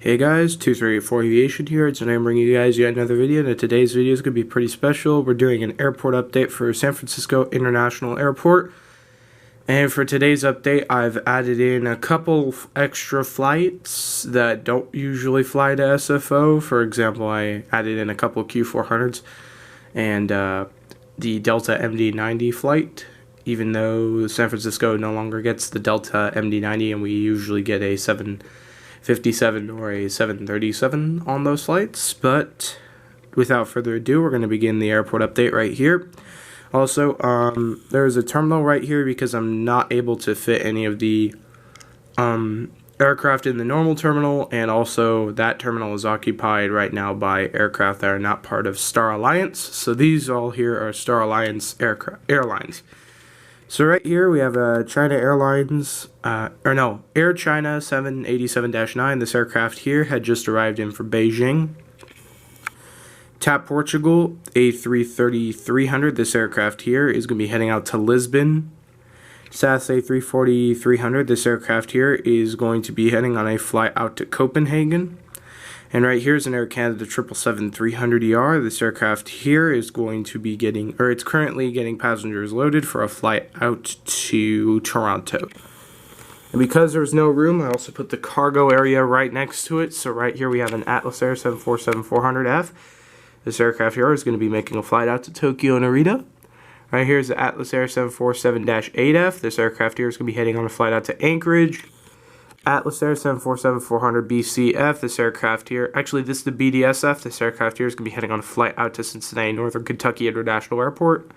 Hey guys, 2384 Aviation here. Today I'm bringing you guys yet another video, and today's video is going to be pretty special. We're doing an airport update for San Francisco International Airport. And for today's update, I've added in a couple extra flights that don't usually fly to SFO. For example, I added in a couple Q400s and the Delta MD-90 flight, even though San Francisco no longer gets the Delta MD-90 and we usually get a 757 or a 737 on those flights. But without further ado, we're going to begin the airport update right here. Also, there's a terminal right here because I'm not able to fit any of the aircraft in the normal terminal, and also that terminal is occupied right now by aircraft that are not part of Star Alliance. So these all here are Star Alliance airlines. So right here we have China Airlines, Air China 787-9. This aircraft here had just arrived in from Beijing. TAP Portugal A330-300. This aircraft here is going to be heading out to Lisbon. SAS A340-300. This aircraft here is going to be heading on a flight out to Copenhagen. And right here is an Air Canada 777-300ER. This aircraft here is going to be getting, or it's currently getting passengers loaded for a flight out to Toronto. And because there's no room, I also put the cargo area right next to it. So right here we have an Atlas Air 747-400F. This aircraft here is going to be making a flight out to Tokyo Narita. Right here is the Atlas Air 747-8F. This aircraft here is going to be heading on a flight out to Anchorage. Atlas Air 747-400 BCF. This aircraft here, actually this is the BDSF. This aircraft here is going to be heading on a flight out to Cincinnati Northern Kentucky International Airport.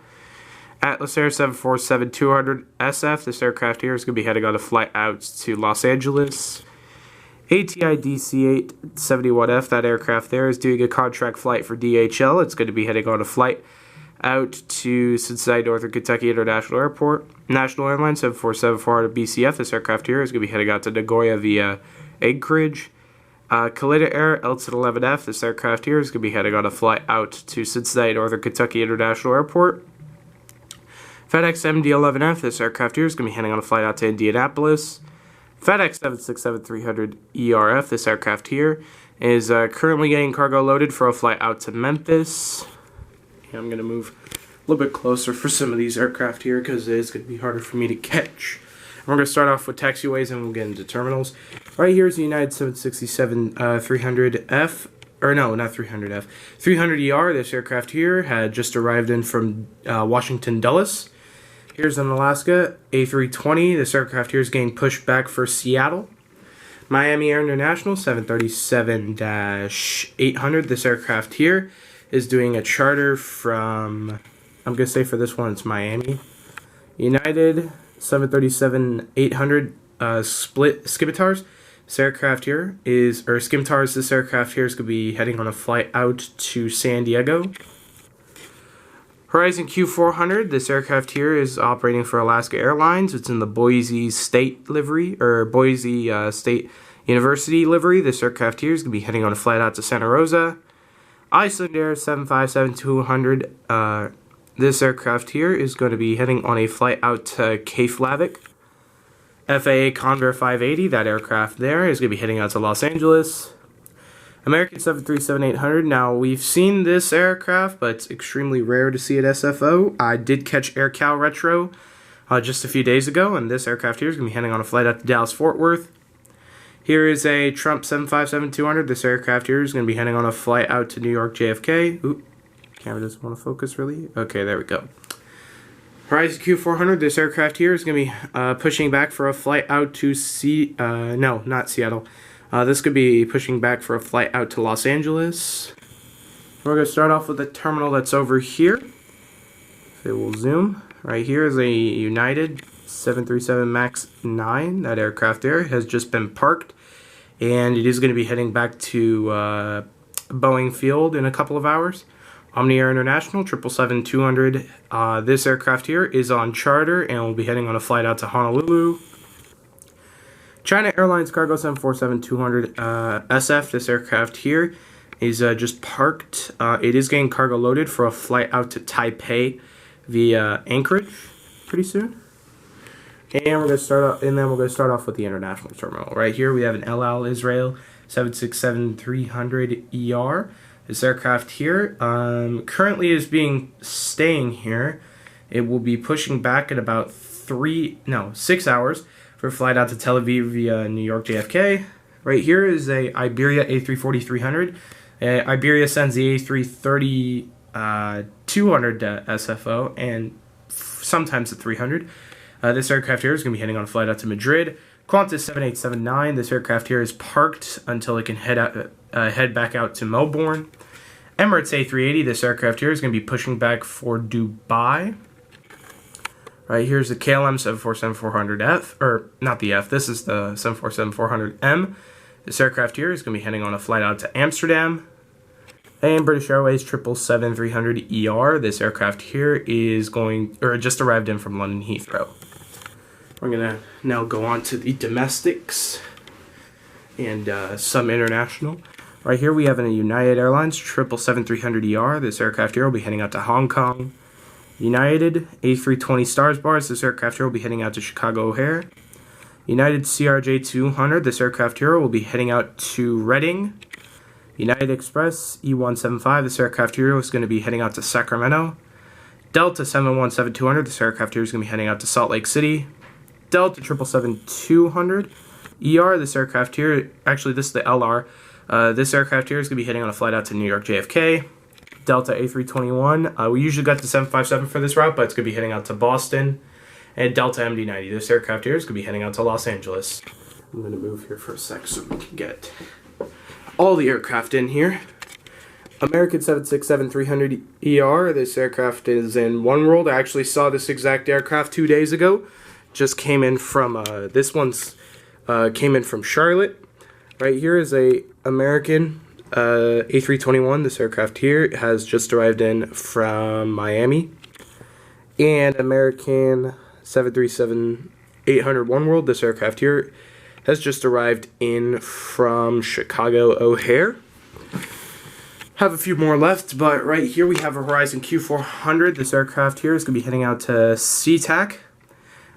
Atlas Air 747-200 SF. This aircraft here is going to be heading on a flight out to Los Angeles. ATI Dc-8 71F. That aircraft there is doing a contract flight for DHL. It's going to be heading on a flight out to Cincinnati Northern Kentucky International Airport. National Airlines 747-400 BCF. This aircraft here is going to be heading out to Nagoya via Anchorage. Kalitta Air L-11F. This aircraft here is going to be heading on a flight out to Cincinnati Northern Kentucky International Airport. Fedex Md-10F. This aircraft here is going to be heading on a flight out to Indianapolis. Fedex 767-300 ERF. This aircraft here is currently getting cargo loaded for a flight out to Memphis. I'm going to move a little bit closer for some of these aircraft here because it is going to be harder for me to catch. And we're going to start off with taxiways and we'll get into terminals. Right here is the United 767-300F. Or no, not 300F. 300ER. This aircraft here had just arrived in from Washington Dulles. Here's an Alaska A320. This aircraft here is getting pushed back for Seattle. Miami Air International 737-800. This aircraft here is doing a charter from, I'm going to say for this one it's Miami. United 737-800 split Scimitars. This aircraft here is, or Scimitars, this aircraft here is going to be heading on a flight out to San Diego. Horizon Q400, this aircraft here is operating for Alaska Airlines. It's in the Boise State livery, or Boise State University livery. This aircraft here is going to be heading on a flight out to Santa Rosa. Iceland Air 757-200. This aircraft here is going to be heading on a flight out to Keflavik. FAA Convair 580, that aircraft there is going to be heading out to Los Angeles. American 737-800. Now, we've seen this aircraft, but it's extremely rare to see at SFO. I did catch AirCal Retro just a few days ago, and this aircraft here is going to be heading on a flight out to Dallas-Fort Worth. Here is a Trump 757-200. This aircraft here is going to be heading on a flight out to New York JFK. Oop, camera doesn't want to focus really. Okay, there we go. Horizon Q400. This aircraft here is going to be pushing back for a flight out to no, not Seattle. This could be pushing back for a flight out to Los Angeles. We're going to start off with the terminal that's over here. If it will zoom. Right here is a United 737 MAX 9. That aircraft there has just been parked, and it is going to be heading back to Boeing Field in a couple of hours. Omni Air International 777-200. This aircraft here is on charter and will be heading on a flight out to Honolulu. China Airlines Cargo 747-200 SF. This aircraft here is just parked. It is getting cargo loaded for a flight out to Taipei via Anchorage pretty soon. And we're going to start off, with the international terminal. Right here we have an El Al Israel 767-300ER. This aircraft here currently is staying here. It will be pushing back at about 6 hours for a flight out to Tel Aviv via New York JFK. Right here is a Iberia A340-300. Iberia sends the A330 200 SFO and sometimes the 300. This aircraft here is going to be heading on a flight out to Madrid. Qantas 7879. This aircraft here is parked until it can head back out to Melbourne. Emirates A380. This aircraft here is going to be pushing back for Dubai. Right, here's the KLM 747-400F, or not the F, this is the 747-400M. This aircraft here is going to be heading on a flight out to Amsterdam. And British Airways 777-300ER. This aircraft here is just arrived in from London Heathrow. We're going to now go on to the domestics and some international. Right here we have a United Airlines 777-300ER. This aircraft here will be heading out to Hong Kong. United A320 Stars Bars. This aircraft here will be heading out to Chicago O'Hare. United CRJ-200. This aircraft here will be heading out to Reading. United Express E175. This aircraft here is going to be heading out to Sacramento. Delta 717-200. This aircraft here is going to be heading out to Salt Lake City. Delta 777-200 ER. This aircraft here, actually this is the LR. This aircraft here is going to be heading on a flight out to New York JFK. Delta A321. We usually got the 757 for this route, but it's going to be heading out to Boston. And Delta MD-90. This aircraft here is going to be heading out to Los Angeles. I'm going to move here for a sec so we can get all the aircraft in here. American 767-300ER. This aircraft is in One World. I actually saw this exact aircraft 2 days ago. Just came in from, this one's came in from Charlotte. Right here is a American A321. This aircraft here has just arrived in from Miami. And American 737-800 One World. This aircraft here has just arrived in from Chicago O'Hare. Have a few more left, but right here we have a Horizon Q400. This aircraft here is going to be heading out to SeaTac.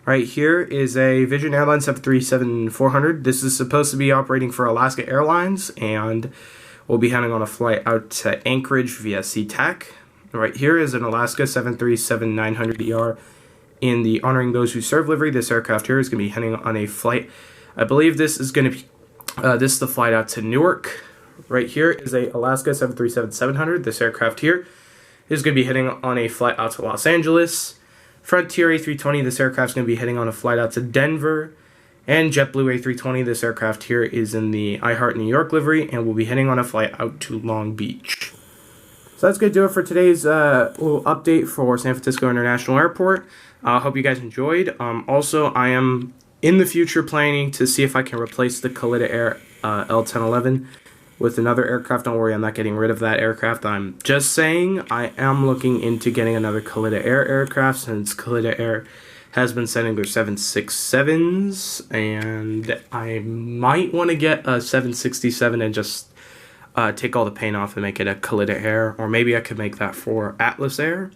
Right here is a Vision Airlines 737-400. This is supposed to be operating for Alaska Airlines, and we'll be heading on a flight out to Anchorage via SeaTac. Right here is an Alaska 737-900ER in the Honoring Those Who Serve livery. This aircraft here is going to be heading on a flight. I believe this is going to be this is the flight out to Newark. Right here is a Alaska 737-700. This aircraft here is going to be heading on a flight out to Los Angeles. Frontier A320. This aircraft is going to be heading on a flight out to Denver. And JetBlue A320. This aircraft here is in the I Heart New York livery and will be heading on a flight out to Long Beach. So that's going to do it for today's little update for San Francisco International Airport. I hope you guys enjoyed. Also, I am in the future planning to see if I can replace the Kalitta Air L1011 with another aircraft. Don't worry, I'm not getting rid of that aircraft. I'm just saying I am looking into getting another Kalitta Air aircraft, since Kalitta Air has been sending their 767s, and I might want to get a 767 and just take all the paint off and make it a Kalitta Air, or maybe I could make that for Atlas Air,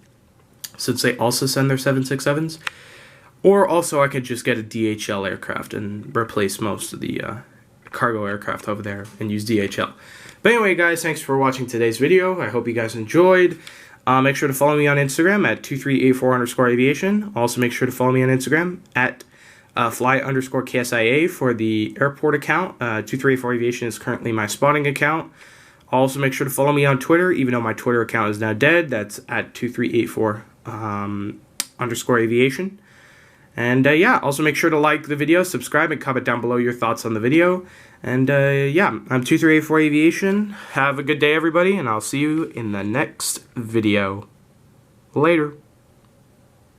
since they also send their 767s. Or also I could just get a DHL aircraft and replace most of the cargo aircraft over there and use DHL. But anyway, guys, thanks for watching today's video. I hope you guys enjoyed. Make sure to follow me on Instagram at 2384_aviation. Also make sure to follow me on Instagram at fly_KSIA for the airport account. 2384aviation is currently my spotting account. Also make sure to follow me on Twitter, even though my Twitter account is now dead. That's at 2384_aviation. And yeah, also make sure to like the video, subscribe, and comment down below your thoughts on the video. And yeah, I'm 2384aviation. Have a good day, everybody, and I'll see you in the next video. Later.